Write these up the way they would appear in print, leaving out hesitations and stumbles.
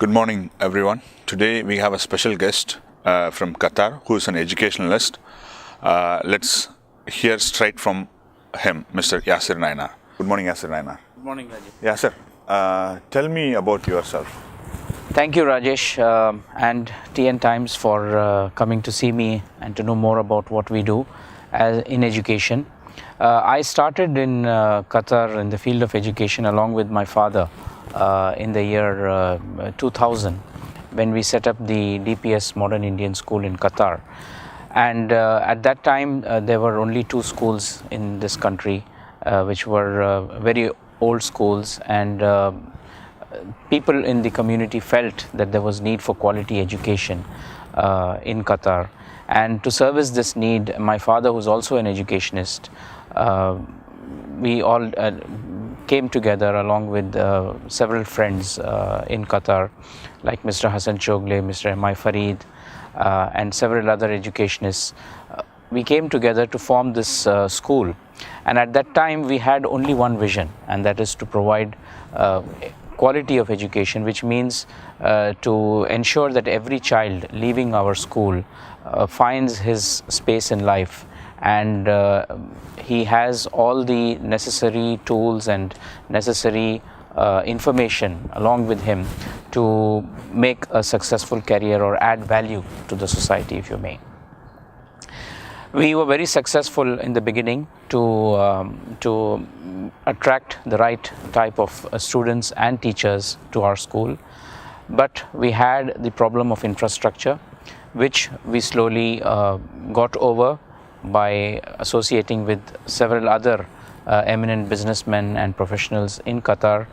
Good morning, everyone. Today we have a special guest from Qatar who is an educationalist. Let's hear straight from him, Mr. Yasir Nainar. Good morning, Yasir Nainar. Good morning, Rajesh. Yasir, tell me about yourself. Thank you, Rajesh, and TN Times for coming to see me and to know more about what we do in education. I started in Qatar in the field of education along with my father in the year 2000 when we set up the DPS Modern Indian School in Qatar. And at that time, there were only two schools in this country, which were very old schools, and people in the community felt that there was need for quality education in Qatar. And to service this need, my father, who's also an educationist, we all came together along with several friends in Qatar, like Mr. Hassan Chogle, Mr. M.I. Farid, and several other educationists. We came together to form this school. And at that time, we had only one vision, and that is to provide quality of education, which means to ensure that every child leaving our school finds his space in life, and he has all the necessary tools and necessary information along with him to make a successful career or add value to the society, if you may. We were very successful in the beginning to attract the right type of students and teachers to our school, but we had the problem of infrastructure, which we slowly got over by associating with several other eminent businessmen and professionals in Qatar,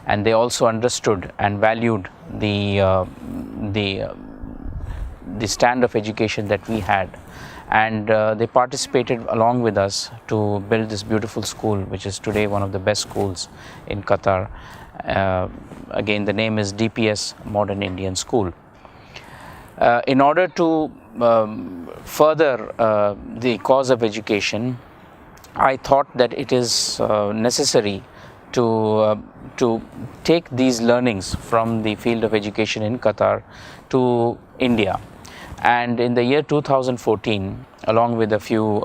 and they also understood and valued the stand of education that we had, and they participated along with us to build this beautiful school, which is today one of the best schools in Qatar. Again, the name is DPS Modern Indian School. In order to further the cause of education, I thought that it is necessary to take these learnings from the field of education in Qatar to India. And in the year 2014, along with a few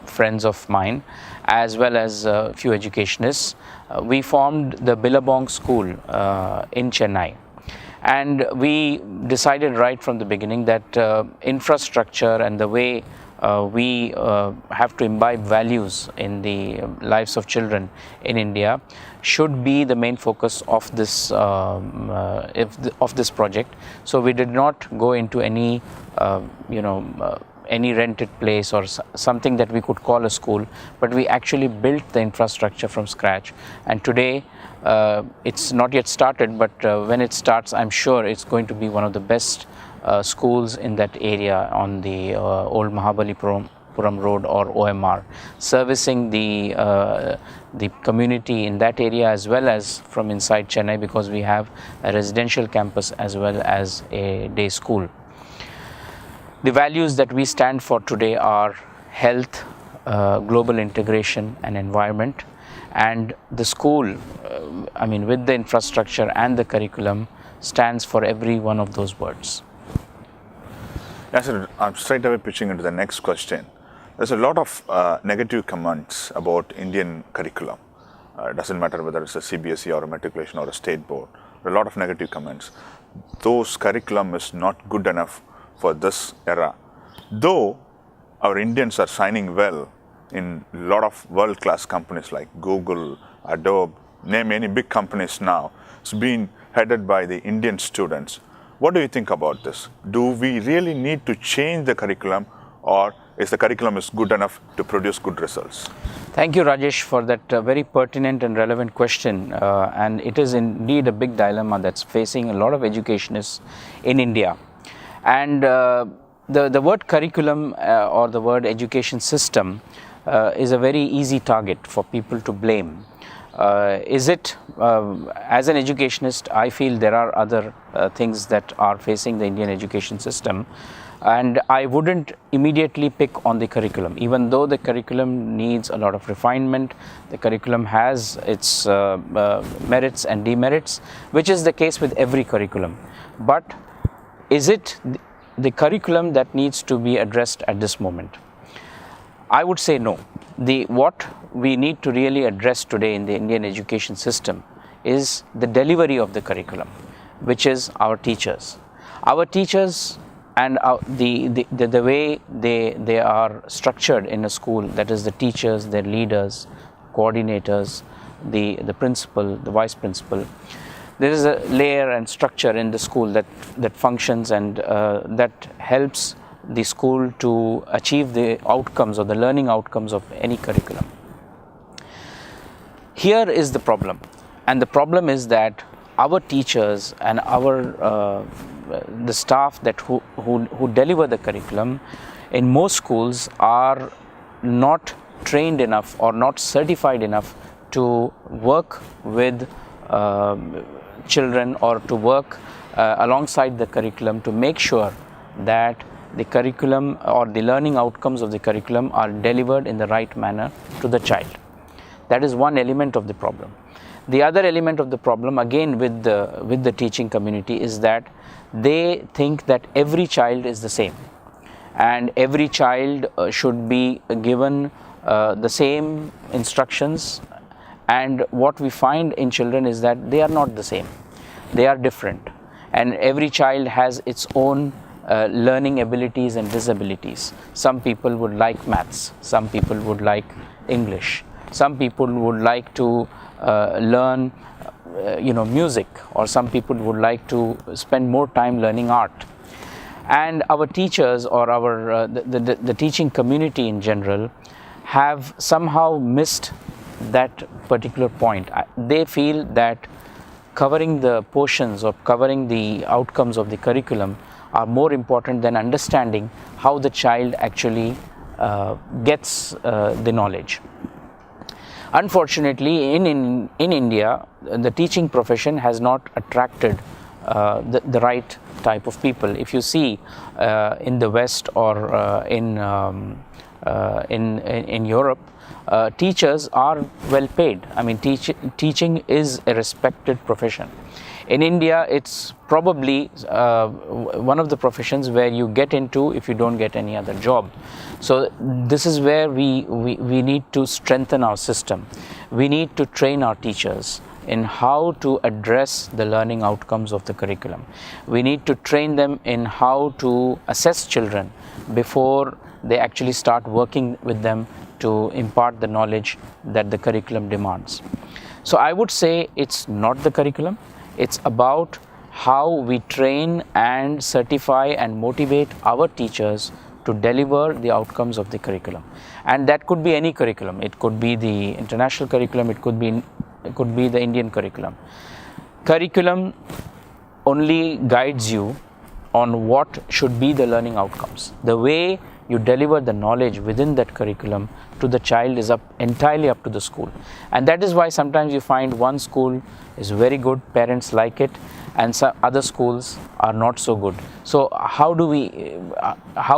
friends of mine, as well as a few educationists, we formed the Billabong School in Chennai. And we decided right from the beginning that infrastructure and the way we have to imbibe values in the lives of children in India should be the main focus of this project. So we did not go into any any rented place or something that we could call a school, but we actually built the infrastructure from scratch. And today it's not yet started, but when it starts, I'm sure it's going to be one of the best schools in that area on the old Mahabalipuram Road, or OMR, servicing the community in that area as well as from inside Chennai, because we have a residential campus as well as a day school. The values that we stand for today are health, global integration and environment, and the school, with the infrastructure and the curriculum, stands for every one of those words. Yes, sir. I'm straight away pitching into the next question. There's a lot of negative comments about Indian curriculum. It doesn't matter whether it's a CBSE or a matriculation or a state board. There are a lot of negative comments. Those curriculum is not good enough for this era. Though our Indians are shining well in a lot of world-class companies like Google, Adobe, name any big companies now, it's been headed by the Indian students. What do you think about this? Do we really need to change the curriculum, or is the curriculum is good enough to produce good results? Thank you, Rajesh, for that very pertinent and relevant question. And it is indeed a big dilemma that's facing a lot of educationists in India. And the word curriculum or the word education system is a very easy target for people to blame. Is it, as an educationist, I feel there are other things that are facing the Indian education system, and I wouldn't immediately pick on the curriculum. Even though the curriculum needs a lot of refinement, the curriculum has its merits and demerits, which is the case with every curriculum. But is it the curriculum that needs to be addressed at this moment? I would say no. What we need to really address today in the Indian education system is the delivery of the curriculum, which is our teachers. Our teachers and the way they are structured in a school, that is the teachers, their leaders, coordinators, the principal, the vice principal. There is a layer and structure in the school that functions and that helps the school to achieve the outcomes or the learning outcomes of any curriculum. Here is the problem, and the problem is that our teachers and the staff who deliver the curriculum in most schools are not trained enough or not certified enough to work with children or to work alongside the curriculum to make sure that the curriculum or the learning outcomes of the curriculum are delivered in the right manner to the child. That is one element of the problem. The other element of the problem, again with the teaching community, is that they think that every child is the same and every child should be given the same instructions, and what we find in children is that they are not the same. They are different, and every child has its own learning abilities and disabilities. Some people would like maths, some people would like English, some people would like to learn music, or some people would like to spend more time learning art. And our teachers or our the teaching community in general have somehow missed that particular point. They feel that covering the portions or covering the outcomes of the curriculum are more important than understanding how the child actually gets the knowledge. Unfortunately, in India, the teaching profession has not attracted the right type of people. If you see in the West or in Europe, teachers are well paid. I mean, teaching is a respected profession. In India, it's probably one of the professions where you get into if you don't get any other job. So this is where we need to strengthen our system. We need to train our teachers in how to address the learning outcomes of the curriculum. We need to train them in how to assess children before they actually start working with them to impart the knowledge that the curriculum demands. So I would say it's not the curriculum. It's about how we train and certify and motivate our teachers to deliver the outcomes of the curriculum. And that could be any curriculum. It could be the international curriculum, it could be the Indian curriculum. Curriculum only guides you on what should be the learning outcomes. The way you deliver the knowledge within that curriculum to the child is entirely up to the school. And that is why sometimes you find one school is very good, parents like it, and some other schools are not so good. So how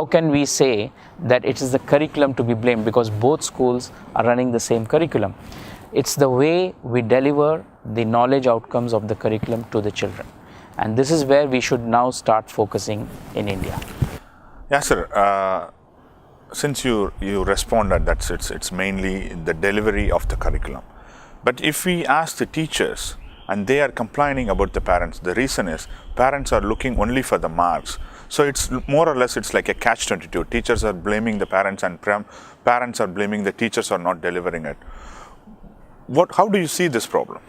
can we say that it is the curriculum to be blamed, because both schools are running the same curriculum? It's the way we deliver the knowledge outcomes of the curriculum to the children. And this is where we should now start focusing in India. Yasir, since you responded that it's mainly the delivery of the curriculum. But if we ask the teachers and they are complaining about the parents, the reason is parents are looking only for the marks. So it's more or less it's like a catch-22. Teachers are blaming the parents and parents are blaming the teachers are not delivering it. How do you see this problem?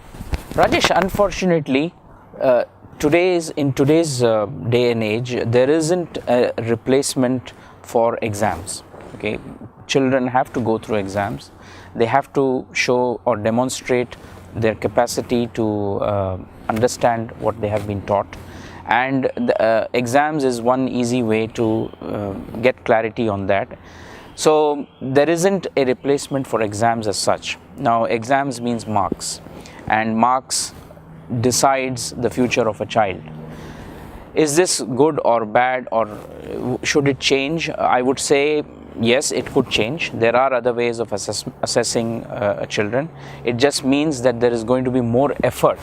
Rajesh, unfortunately, in today's day and age, there isn't a replacement for exams. Okay, children have to go through exams. They have to show or demonstrate their capacity to understand what they have been taught, and the exams is one easy way to get clarity on that. So there isn't a replacement for exams as such. Now exams means marks, and marks decides the future of a child. Is this good or bad, or should it change? I would say yes, it could change. There are other ways of assessing children. It just means that there is going to be more effort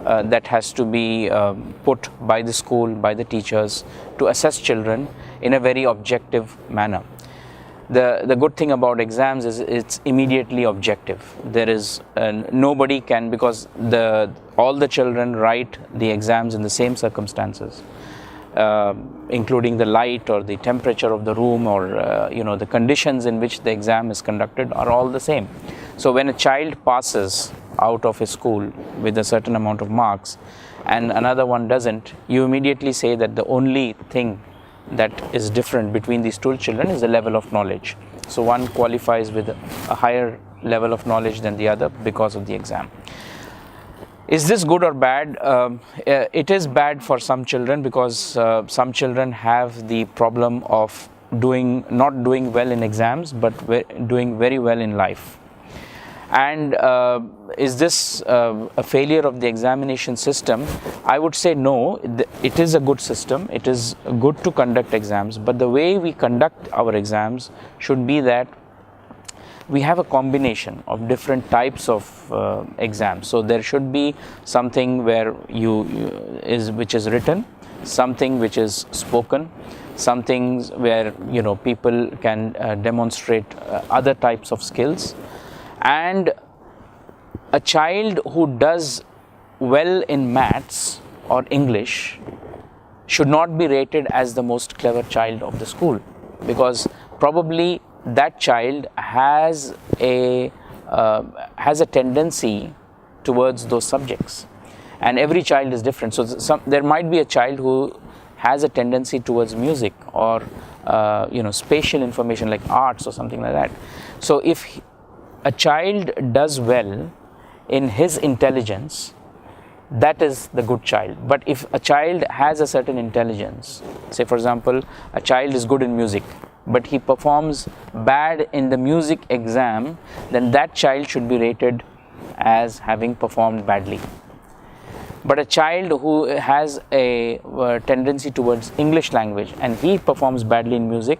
that has to be put by the school, by the teachers, to assess children in a very objective manner. The good thing about exams is it's immediately objective. There is nobody can, because all the children write the exams in the same circumstances, including the light or the temperature of the room, or the conditions in which the exam is conducted are all the same. So when a child passes out of a school with a certain amount of marks and another one doesn't, you immediately say that the only thing that is different between these two children is the level of knowledge. So one qualifies with a higher level of knowledge than the other because of the exam. Is this good or bad? It is bad for some children, because some children have the problem of not doing well in exams, but doing very well in life. And is this a failure of the examination system? I would say no. It is a good system. It is good to conduct exams, but the way we conduct our exams should be that we have a combination of different types of exams. So there should be something where which is written, something which is spoken, some things where people can demonstrate other types of skills. And a child who does well in maths or English should not be rated as the most clever child of the school, because probably that child has a tendency towards those subjects, and every child is different. So there might be a child who has a tendency towards music, or spatial information like arts or something like that. So if a child does well in his intelligence, that is the good child. But if a child has a certain intelligence, say for example, a child is good in music, but he performs bad in the music exam, then that child should be rated as having performed badly. But a child who has a tendency towards English language and he performs badly in music,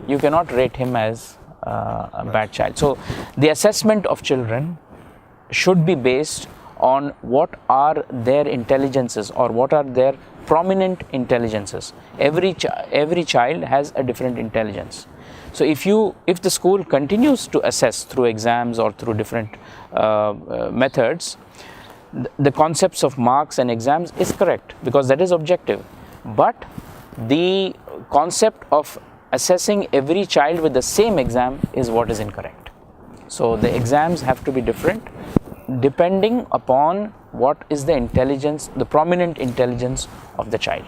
you cannot rate him as a bad child. So the assessment of children should be based on what are their intelligences, or what are their prominent intelligences. Every child has a different intelligence. So if the school continues to assess through exams or through different methods, the concepts of marks and exams is correct, because that is objective. But the concept of assessing every child with the same exam is what is incorrect. So the exams have to be different depending upon what is the intelligence, the prominent intelligence of the child.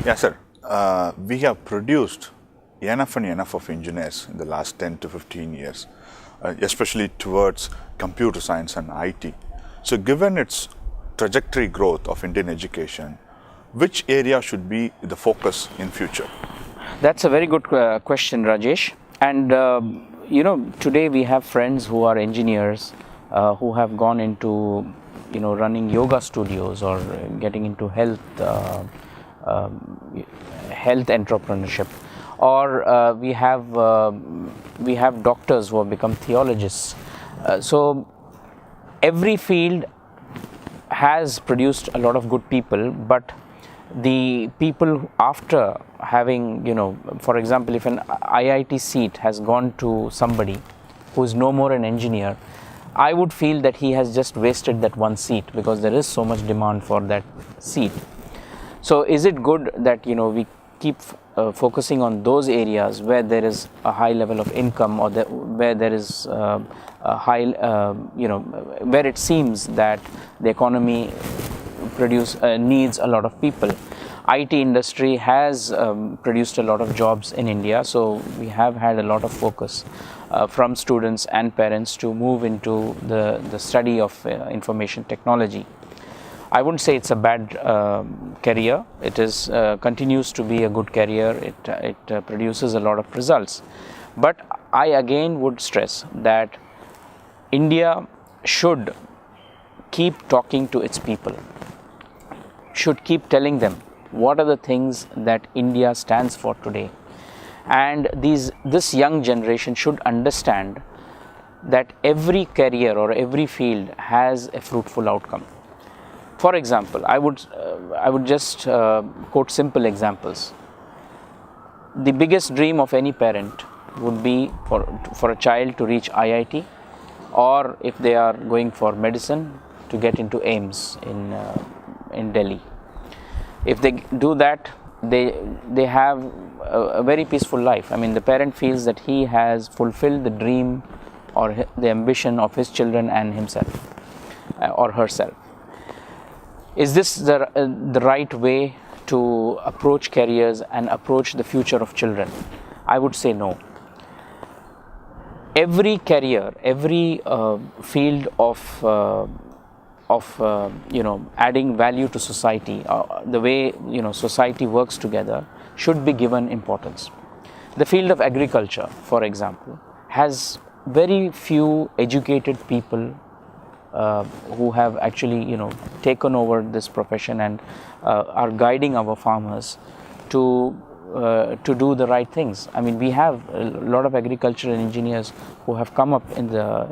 Yes, sir. We have produced enough and enough of engineers in the last 10 to 15 years, especially towards computer science and IT. So given its trajectory growth of Indian education, which area should be the focus in future? That's a very good question, Rajesh. And today we have friends who are engineers who have gone into running yoga studios or getting into health entrepreneurship, or we have doctors who have become theologians. So every field has produced a lot of good people, but the people after having, for example, if an IIT seat has gone to somebody who is no more an engineer, I would feel that he has just wasted that one seat, because there is so much demand for that seat. So is it good that we keep focusing on those areas where there is a high level of income, or where there is a high, where it seems that the economy needs a lot of people? IT industry has produced a lot of jobs in India, so we have had a lot of focus from students and parents to move into the study of information technology. I wouldn't say it's a bad career. It is continues to be a good career. It produces a lot of results. But I again would stress that India should keep talking to its people, should keep telling them what are the things that India stands for today. And this young generation should understand that every career or every field has a fruitful outcome. For example, I would just quote simple examples. The biggest dream of any parent would be for a child to reach IIT, or if they are going for medicine, to get into AIIMS in Delhi. If they do that, they have a very peaceful life. I mean, the parent feels that he has fulfilled the dream or the ambition of his children and himself or herself. Is this the right way to approach careers and approach the future of children? I would say no. Every career, every field of adding value to society, the way society works together, should be given importance. The field of agriculture, for example, has very few educated people who have actually taken over this profession and are guiding our farmers to do the right things. I mean, we have a lot of agricultural engineers who have come up in the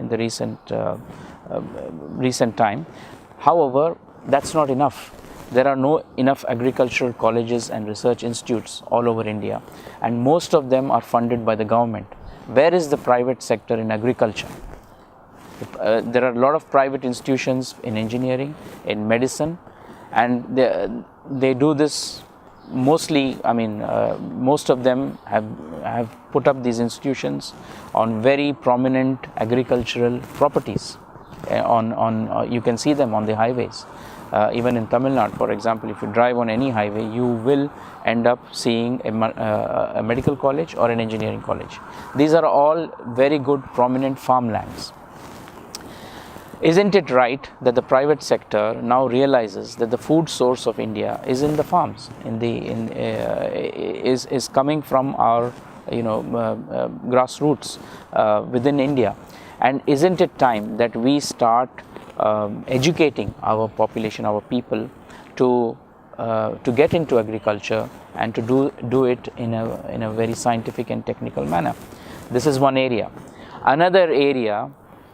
recent time. However, that's not enough. There are no enough agricultural colleges and research institutes all over India, and most of them are funded by the government. Where is the private sector in agriculture? There are a lot of private institutions in engineering, in medicine, and they do this mostly. I mean, most of them have put up these institutions on very prominent agricultural properties. You can see them on the highways. Even in Tamil Nadu, for example, if you drive on any highway, you will end up seeing a medical college or an engineering college. These are all very good prominent farmlands. Isn't it right that the private sector now realizes that the food source of India is in the farms, is coming from our grassroots within India? And isn't it time that we start educating our population, our people, to get into agriculture and to do it in a very scientific and technical manner? This is one area. Another area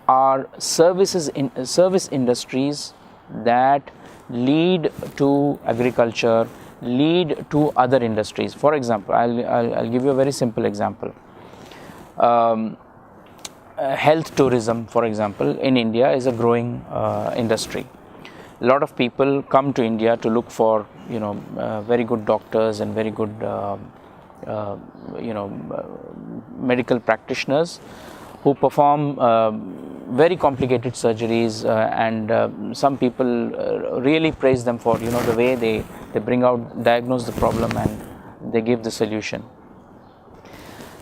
are service industries that lead to agriculture, lead to other industries. For example, I'll give you a very simple example. Health tourism, for example, in India is a growing industry. A lot of people come to India to look for very good doctors and very good medical practitioners who perform very complicated surgeries, and some people really praise them for the way they diagnose the problem and they give the solution.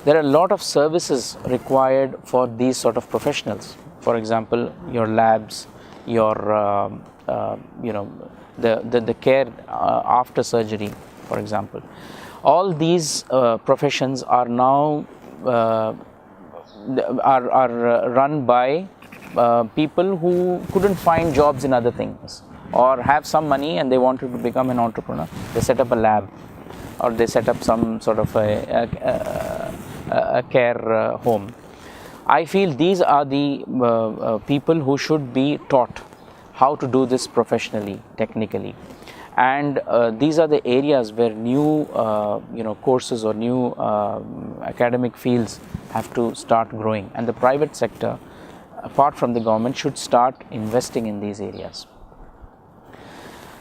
There are a lot of services required for these sort of professionals. For example, your labs, your the care after surgery, for example. All these professions are now are run by people who couldn't find jobs in other things, or have some money and they wanted to become an entrepreneur. They set up a lab, or they set up some sort of a care home. I feel these are the people who should be taught how to do this professionally, technically, and these are the areas where new courses or new academic fields have to start growing, and the private sector, apart from the government, should start investing in these areas.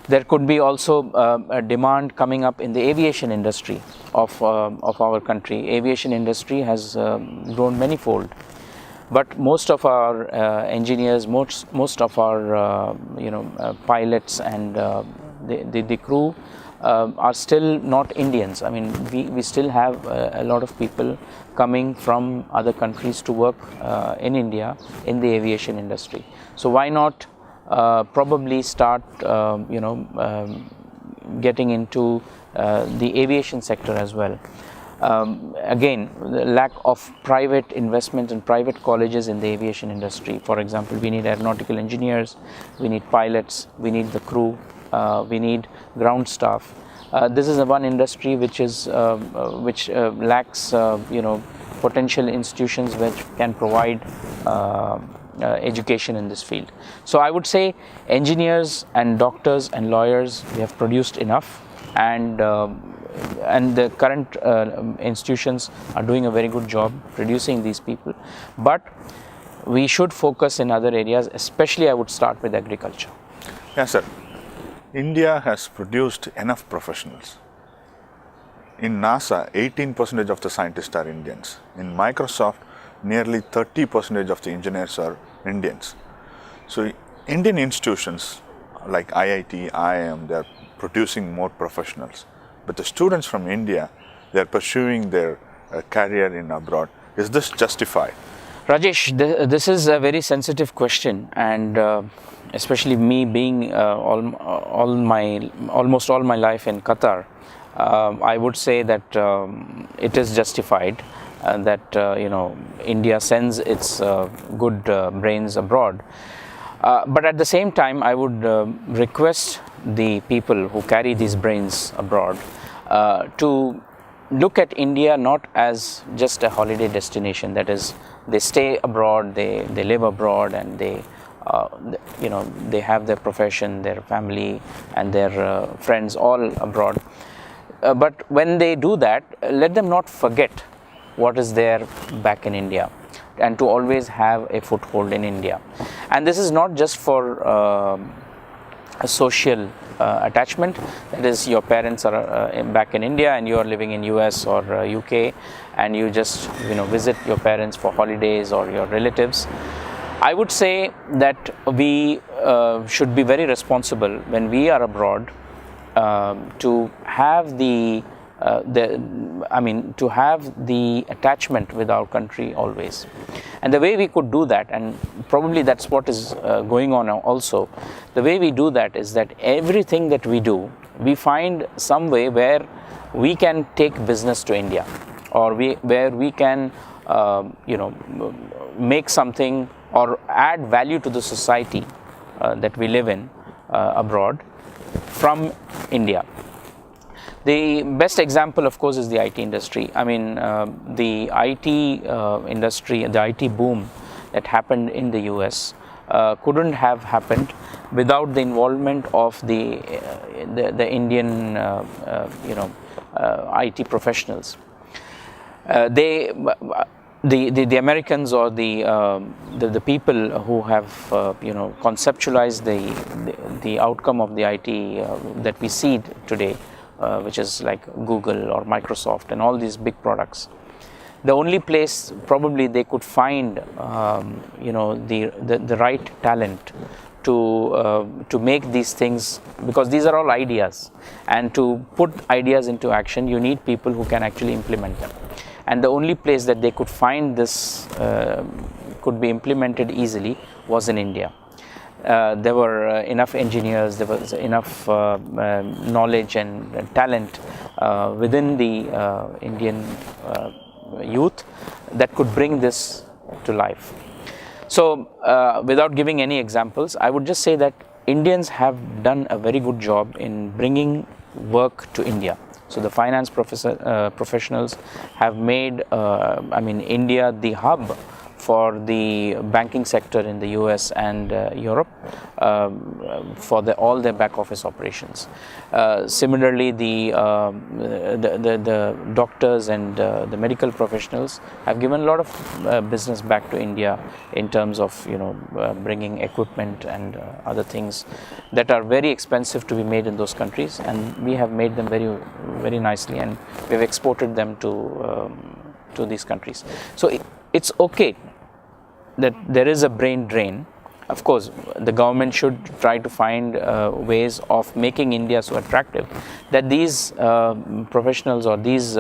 There could be also a demand coming up in the aviation industry of our country. Aviation industry has grown manifold, but most of our engineers, most of our pilots and the crew are still not Indians. I mean, we still have a lot of people coming from other countries to work in India in the aviation industry. So why not probably start getting into the aviation sector as well. Again, the lack of private investment and private colleges in the aviation industry. For example, we need aeronautical engineers, we need pilots, we need the crew, we need ground staff. This is one industry which lacks potential institutions which can provide education in this field. So I would say engineers and doctors and lawyers, we have produced enough, and the current institutions are doing a very good job producing these people, but we should focus in other areas, especially I would start with agriculture. Yes, sir. India has produced enough professionals. In NASA, 18% of the scientists are Indians. In Microsoft, nearly 30% of the engineers are Indians. So Indian institutions like IIT, IIM, they are producing more professionals. But the students from India, they are pursuing their career in abroad. Is this justified? Rajesh, this is a very sensitive question, and especially me being almost all my life in Qatar, I would say that it is justified that India sends its good brains abroad. But at the same time, I would request the people who carry these brains abroad to look at India not as just a holiday destination. That is, they stay abroad, they live abroad, and they have their profession, their family, and their friends all abroad. But when they do that, let them not forget what is there back in India, and to always have a foothold in India. And this is not just for a social attachment, that is, your parents are back in India and you are living in US or UK, and you just visit your parents for holidays or your relatives. I would say that we should be very responsible when we are abroad to have the attachment with our country always. And the way we could do that, and probably that's what is going on now also, the way we do that is that everything that we do, we find some way where we can take business to India, or where we can make something or add value to the society that we live in abroad from India. The best example, of course, is the IT industry. I mean, the IT industry, the IT boom that happened in the US couldn't have happened without the involvement of the Indian IT professionals. The Americans, or the people who have conceptualized the outcome of the IT that we see today, which is like Google or Microsoft and all these big products, the only place probably they could find the right talent to make these things, because these are all ideas, and to put ideas into action you need people who can actually implement them. And the only place that they could find this could be implemented easily was in India. There were enough engineers, there was enough knowledge and talent within the Indian youth that could bring this to life. So without giving any examples, I would just say that Indians have done a very good job in bringing work to India. So the finance professionals have made India the hub for the banking sector in the US and Europe for all their back office operations. Similarly, the doctors and the medical professionals have given a lot of business back to India in terms of bringing equipment and other things that are very expensive to be made in those countries, and we have made them very, very nicely, and we have exported them to these countries. So it's okay that there is a brain drain. Of course, the government should try to find ways of making India so attractive that these professionals or these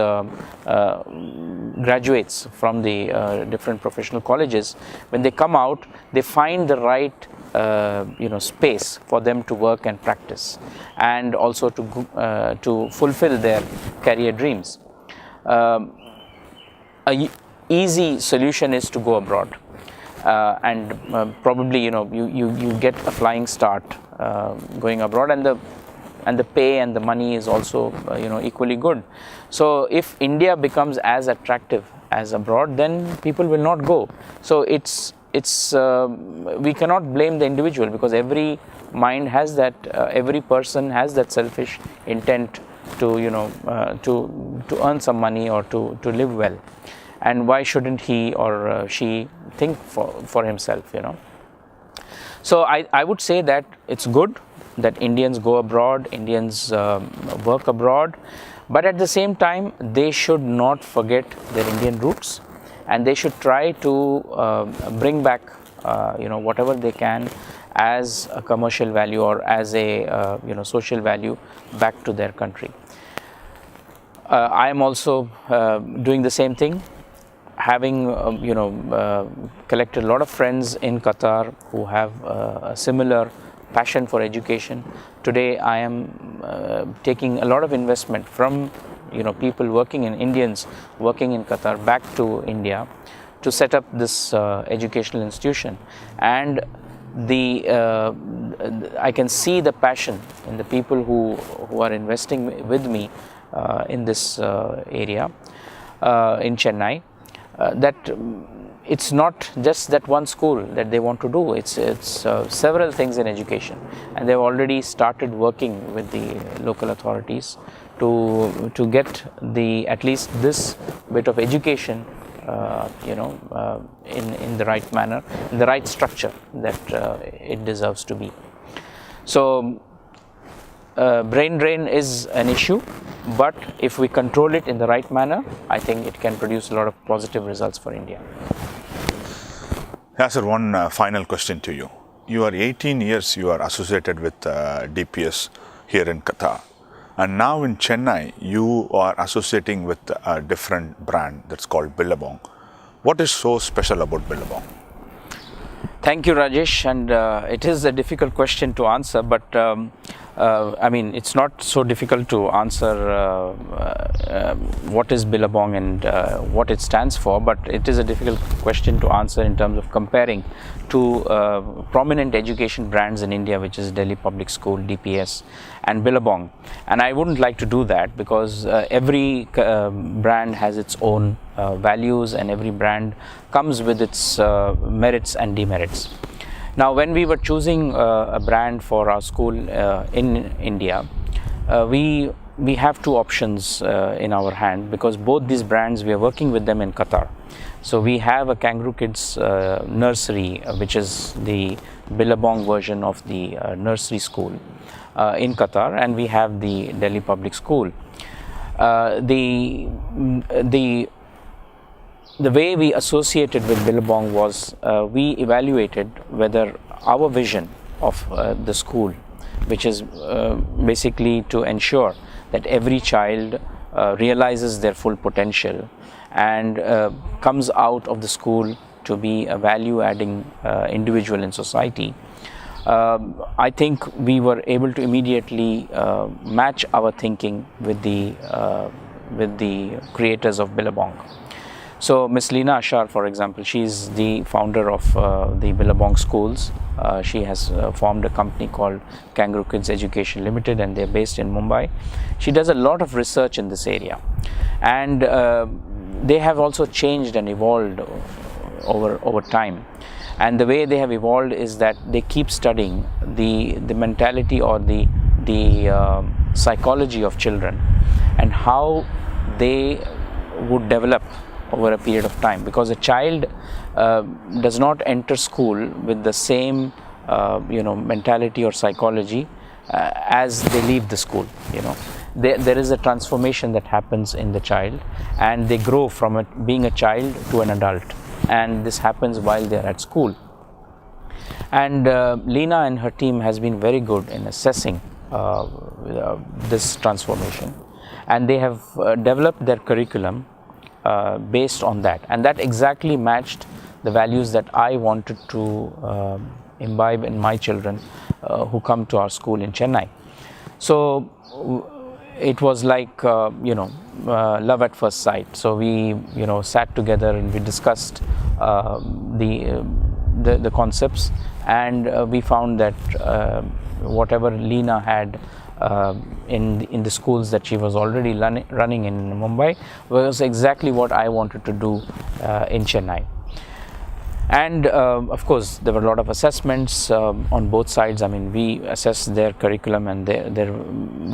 graduates from the different professional colleges, when they come out, they find the right space for them to work and practice, and also to fulfill their career dreams. a easy solution is to go abroad, and probably you get a flying start going abroad, and the pay and the money is also equally good. So if India becomes as attractive as abroad, then people will not go. So it's we cannot blame the individual, because every mind has that, every person has that selfish intent to to earn some money or to live well. And why shouldn't he or she think for himself, So I would say that it's good that Indians go abroad, Indians work abroad, but at the same time they should not forget their Indian roots, and they should try to bring back whatever they can as a commercial value or as a social value back to their country. I am also doing the same thing, having collected a lot of friends in Qatar who have a similar passion for education. Today I am taking a lot of investment from people working in Indians working in Qatar back to India to set up this educational institution. And I can see the passion in the people who are investing with me in this area in Chennai, that it's not just that one school that they want to do, it's several things in education, and they've already started working with the local authorities to get at least this bit of education in the right manner, in the right structure that it deserves to be. So brain drain is an issue, but if we control it in the right manner, I think it can produce a lot of positive results for India. Yasir, one final question to you. You are 18 years you are associated with DPS here in Qatar, and now in Chennai you are associating with a different brand that's called Billabong. What is so special about Billabong? Thank you, Rajesh, and it is a difficult question to answer, but I mean, it's not so difficult to answer what is Billabong and what it stands for, but it is a difficult question to answer in terms of comparing to prominent education brands in India, which is Delhi Public School, DPS, and Billabong. And I wouldn't like to do that, because every brand has its own values, and every brand comes with its merits and demerits. Now, when we were choosing a brand for our school in India, we have two options in our hand, because both these brands, we are working with them in Qatar. So we have a Kangaroo Kids nursery, which is the Billabong version of the nursery school in Qatar, and we have the Delhi Public School. The way we associated with Billabong was we evaluated whether our vision of the school, which is basically to ensure that every child realizes their full potential and comes out of the school to be a value-adding individual in society. I think we were able to immediately match our thinking with the creators of Billabong. So Ms. Leena Ashar, for example, she is the founder of the Billabong schools. She has formed a company called Kangaroo Kids Education Limited, and they're based in Mumbai. She does a lot of research in this area, and they have also changed and evolved over time. And the way they have evolved is that they keep studying the mentality or the psychology of children and how they would develop over a period of time, because a child does not enter school with the same mentality or psychology as they leave the school. There is a transformation that happens in the child, and they grow from being a child to an adult, and this happens while they are at school. And Leena and her team has been very good in assessing this transformation, and they have developed their curriculum based on that, and that exactly matched the values that I wanted to imbibe in my children who come to our school in Chennai. So it was like love at first sight. So we sat together and we discussed the concepts, and we found that whatever Leena had in the schools that she was already running in Mumbai was exactly what I wanted to do in Chennai. And of course, there were a lot of assessments on both sides. I mean, we assessed their curriculum and their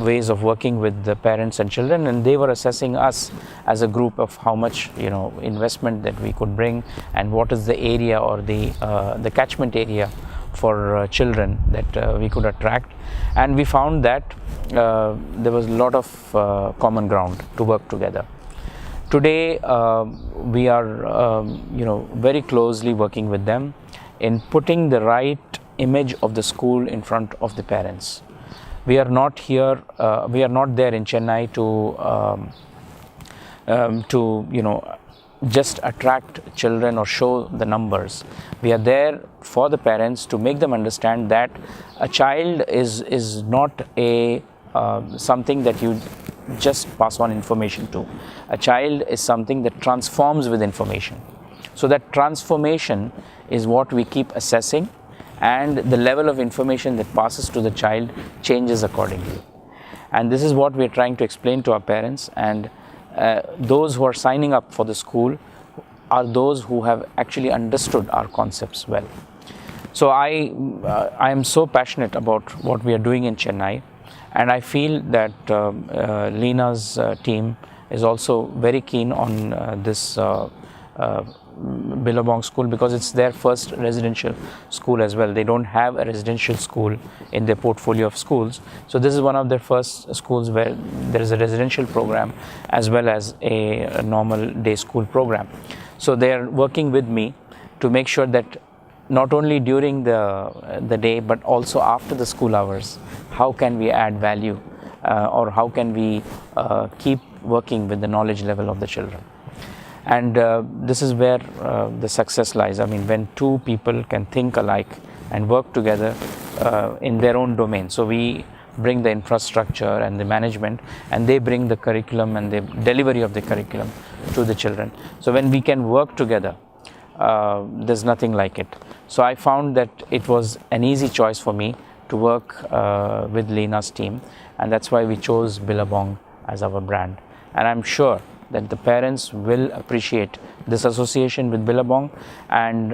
ways of working with the parents and children, and they were assessing us as a group of how much investment that we could bring, and what is the area or the catchment area for children that we could attract. And we found that there was a lot of common ground to work together. Today, we are very closely working with them in putting the right image of the school in front of the parents. We are not here, we are not there in Chennai to just attract children or show the numbers. We are there for the parents to make them understand that a child is not a something that you just pass on information to. A child is something that transforms with information. So that transformation is what we keep assessing, and the level of information that passes to the child changes accordingly. And this is what we are trying to explain to our parents, and those who are signing up for the school are those who have actually understood our concepts well. So I am so passionate about what we are doing in Chennai, and I feel that Leena's team is also very keen on this Billabong school, because it's their first residential school as well. They don't have a residential school in their portfolio of schools. So this is one of their first schools where there is a residential program as well as a normal day school program. So they are working with me to make sure that not only during the day but also after the school hours, how can we add value or how can we keep working with the knowledge level of the children. And this is where the success lies. I mean, when two people can think alike and work together in their own domain. So we bring the infrastructure and the management, and they bring the curriculum and the delivery of the curriculum to the children. So when we can work together, there's nothing like it. So I found that it was an easy choice for me to work with Leena's team, and that's why we chose Billabong as our brand. And I'm sure that the parents will appreciate this association with Billabong, and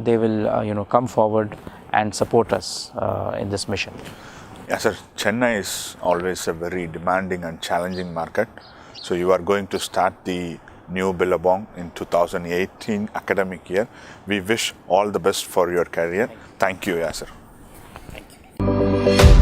they will come forward and support us in this mission. Yes, sir. Chennai is always a very demanding and challenging market. So you are going to start the new Billabong in 2018 academic year. We wish all the best for your career. Thank you, Yasir. Thank you.